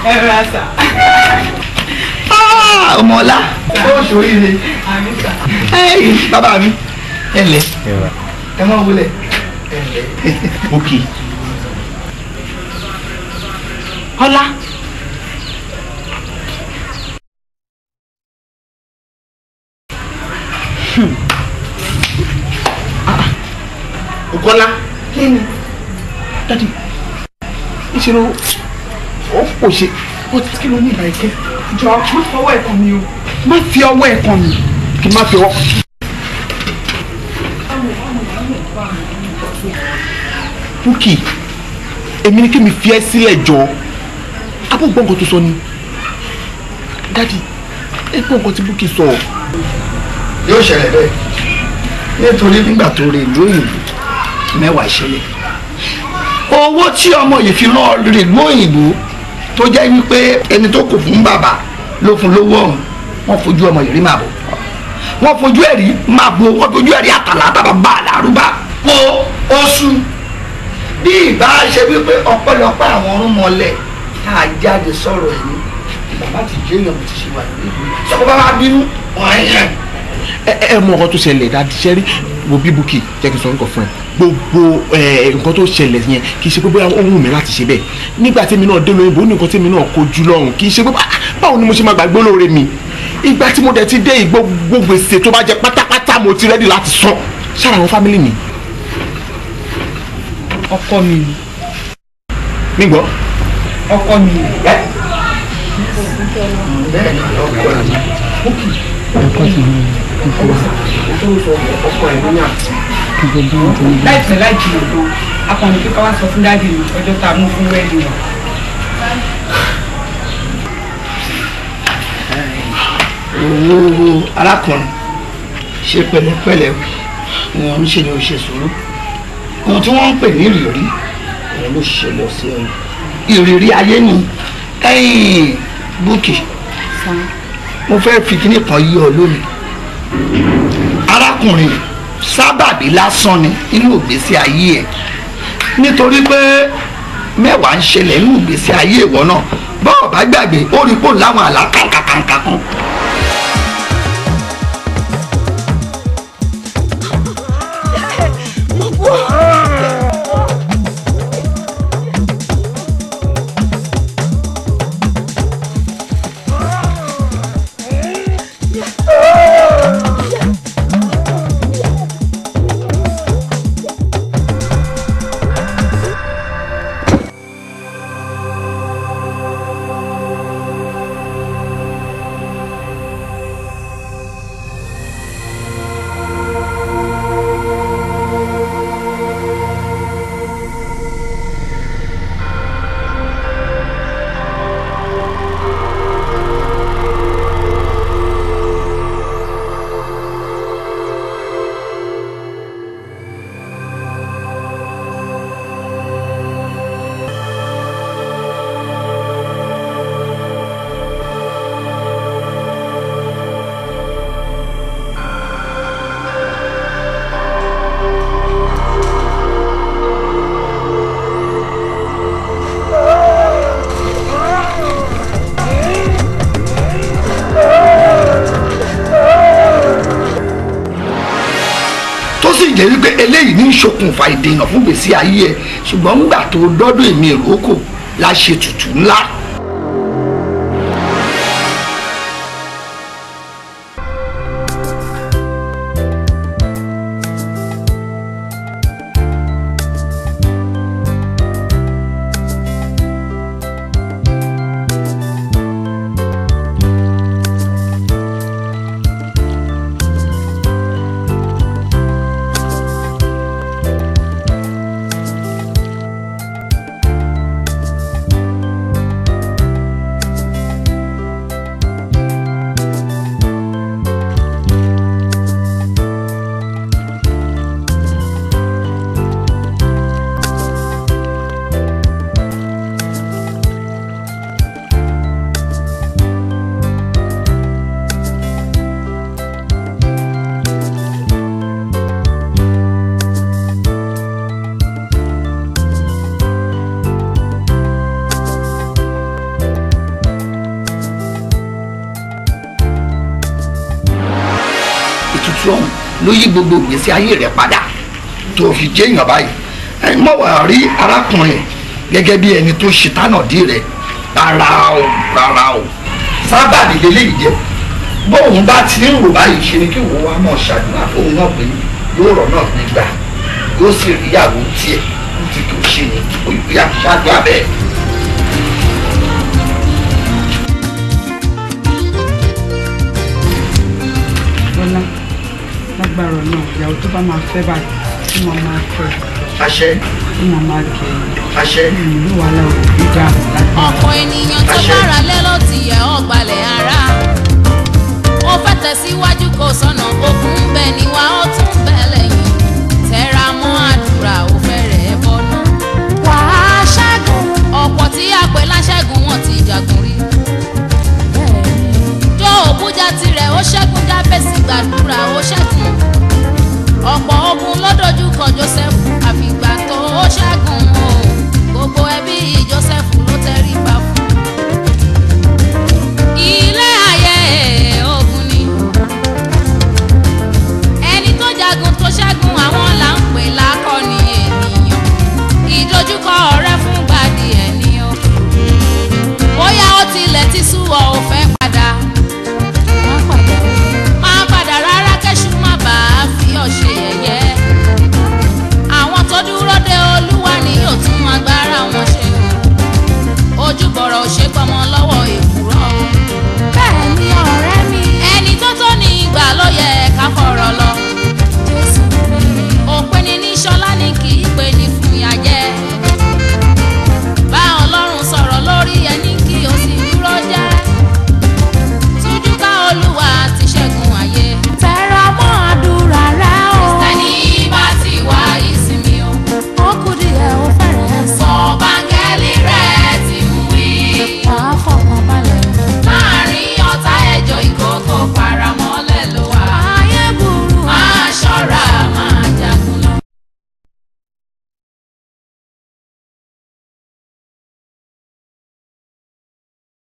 ẹ rà sà. ọmọ ọlá ó ṣòrí ni bàbá mi ẹ lẹ ẹ máa wọlé ẹ lẹ. òkè ọlá. Òkọ́lá. kí ni dadi ìṣòro ó kò ṣe ó ti kí ló ní ìgbà ìkẹ́. jọ má fọwọ́ ẹ̀kan mi o. má fi ọwọ́ ẹ̀ kan mi kí n má fi ọwọ́. Búkì èmi ni kí mi fi ẹ́ sílẹ̀ jọ abúgbọ́n nǹkan tó sọ ni dadi ẹ gbọ́ nǹkan tí Búkì sọ. yóò ṣẹlẹ̀ bẹ́ẹ̀ nítorí nígbà tó rè ìlú òyìnbó mẹ́wàá ìṣẹ̀lẹ̀ owó tí ọmọ yìí fi rán rè ìlú òyìnbó tó jẹ́ wípé ẹni tó kò fún bàbá ló fún lówó ọ̀hún wọ́n fojú ọmọ yìí rí màbò wọ́n fojú ẹ̀rí màbò wọ́n fojú ẹ̀rí àtàlà àtàbà bá àdàrúbà po oṣù bí ìbá ṣe wípé ọ̀pọ̀lọpọ̀ àwọn ọ̀rúnmọlẹ̀ tá a jáde sọ̀rọ̀ ẹ̀mí bàbá ti jẹ́ èèyàn ti ṣe wà nílùú sọ́kọ́ bá wá bínú wọ́n yẹn. ẹ mọ nǹkan tó ṣẹlẹ̀ dadi sẹ́rí wo bí Búkì jẹ́ kí n sọ nǹkan fún ẹ gbogbo nǹkan tó ṣẹlẹ̀ yẹn kì í ṣe pé bóyá ó wù mí láti ṣe bẹ́ẹ̀ nígbà tèmi náà dé lóyìnbó ní nǹkan tèmi náà kojú lọ́rùn kì í ṣe pé báwo ni mo ṣe máa gbàgbé olóore mi ìgbà tí mo dẹ̀ ti dé gbogbo gbèsè tó bá jẹ pátápátá mo ti rẹ́dí láti san sára àwọn fámìlì mi. ọkọ mi ni. nígbọ́. ọkọ mi ni. bẹ́ẹ̀ ni ọkọ mi. ọkọ mi ni. láìpẹ́ láì jìnnà tó akọni kíkọ́ wá sọ fún dáàbì mi ọjọ́ tá a mú fún wẹ́ẹ̀lì wa. owó arákùnrin ṣe pẹ̀lẹ́pẹ̀lẹ́ wọn ń ṣe ni ó ṣe sùúrù ohun tí wọ́n ń pè ní ìrírí òun ló ṣẹlẹ̀ sí ọ ìrírí ayé ni ẹ̀yìn Búkì mo fẹ́ fi kíní kan yí ọ lónìí arákùnrin sábàbí lásán ni nínú ìgbésí ayé ẹ nítorí pé mẹ́wàá ń ṣẹlẹ̀ nínú ìgbésí ayé ìwọ náà bọ́ọ̀ bá gbàgbé ó rí pò láwọn àlá kàǹkàǹkà kan. jẹ́ wípé eléyìí ní ṣokùnfà ìdènà fún gbèsè ayé ẹ ṣùgbọ́n ńgbà tó dọ́dọ̀ èmi ìrókò la ṣe tutù ńlá. ọlọ́run ló yí gbogbo ìgbésí ayé rẹ̀ padà tó fi jẹ́ èèyàn báyìí mọ̀ wá rí arákùnrin gẹ́gẹ́ bí ẹni tó ṣe tánàdí rẹ̀ rárá o sábà nílé lè jẹ́ bóun bá ti ń rò báyìí ṣe ni kí òun wá mọ̀ ṣàdúrà fóun náà pé yóò rọ̀ náà nígbà yóò sì rí ìyàwó tiẹ̀ tí kò ṣe ni òyìnbó ṣàdúrà bẹ́ẹ̀. Bọ́lá lágbára náà ìyàwó tó bá máa fẹ́ báyìí tí mo máa fẹ́. àṣẹ. tí mo máa gẹ̀ ẹ́. àṣẹ. ìlú wàhálà òbí dá láti. ọ̀pọ̀ ènìyàn tó bára lé ló ti yẹ ọ̀gbalẹ̀ ara. ó fẹ́ tẹ̀síwájú kò sọ̀nà òkun bẹ́ẹ̀ ni wà ó tún bẹ́ẹ̀ lẹ́yìn. tẹra mọ́ àdúrà